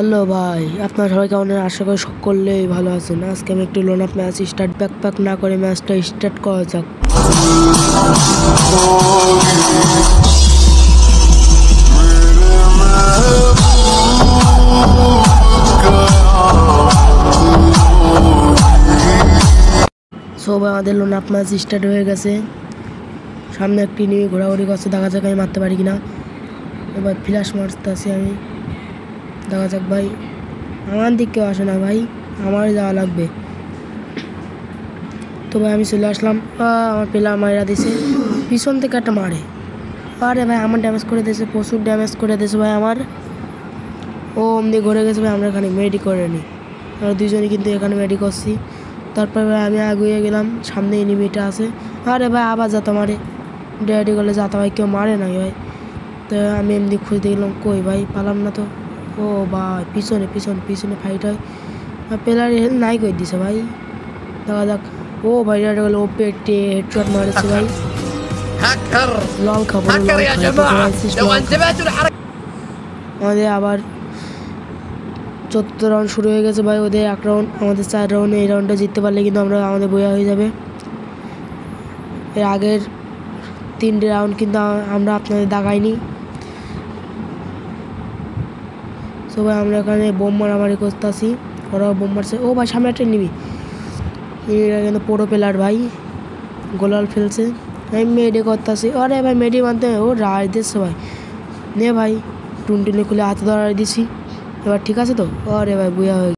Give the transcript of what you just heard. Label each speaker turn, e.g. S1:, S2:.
S1: Hello ভাই, আপনারা সবাই কেমন আছেন? আশা করি সকলেই ভালো আছেন। আজকে আমি একটু loan up match start back না করে ম্যাচটা স্টার্ট করা যাক। সবাই আমাদের লোন আপ ম্যাচ স্টার্ট হয়ে গেছে। সামনে একটি নিয়ে ঘোরাঘুরি করছে, দেখা যাক আমি মারতে পারি কিনা। এবার ফ্ল্যাশ মারতে আছি আমি, দেখা যাক ভাই। আমার দিক কেউ আসে না ভাই, আমার যাওয়া লাগবে। তো ভাই আমি চলে আসলাম। আমার প্লেয়ার মারা দিছে, পিছন থেকে একটা মারে। আরে ভাই আমার ড্যামেজ করে দিয়েছে, প্রচুর ড্যামেজ করে দিয়েছে ভাই আমার। ও অমনি ঘুরে গেছে ভাই, আমরা এখানে মেডি করে নিই। আমরা দুজনে কিন্তু এখানে মেডি করছি। তারপর ভাই আমি আগুয়ে গেলাম, সামনে এনিমিটা আছে। আরে ভাই আবার যাতা মারে, ড্যাডি করলে যাতা ভাই কেউ মারে নাই ভাই। তো আমি এমনি খুঁজতে গেলাম, কই ভাই পালাম না তো। ও ভাই পিছনে পিছনে পিছনে ফাইট হয়, প্লেয়ার হেল নাই করে দিছে ভাই। দেখা যাক। ও ভাই এটা হলো পেটে হেডশট মারেছে ভাই। লল খাবো আমাদের আবার 14 রাউন্ড শুরু হয়ে গেছে ভাই। ওদের 1 রাউন্ড, আমাদের 4 রাউন্ডে। এই রাউন্ডটা জিততে পারলে কিন্তু আমরা আমাদের বইয়া হয়ে যাবে। এর আগের 3 রাউন্ড কিন্তু আমরা আপনাদের দাগাইনি। সবাই আমরা এখানে বোম মারামারি করতেছি, ওরাও বোম মারছে। ও ভাই সামনে একটা নিবি, এরা কিন্তু পুরো প্লেয়ার ভাই, গোলাল ফেলছে। আমি মেডি করতেছি, আরে ভাই মেডি মানতে ও রায় দিচ্ছে ভাই। নে ভাই টুনটুনি খুলে হাতে ধরাই দিছি, এবার ঠিক আছে তো। আরে ভাই বুয়া হয়ে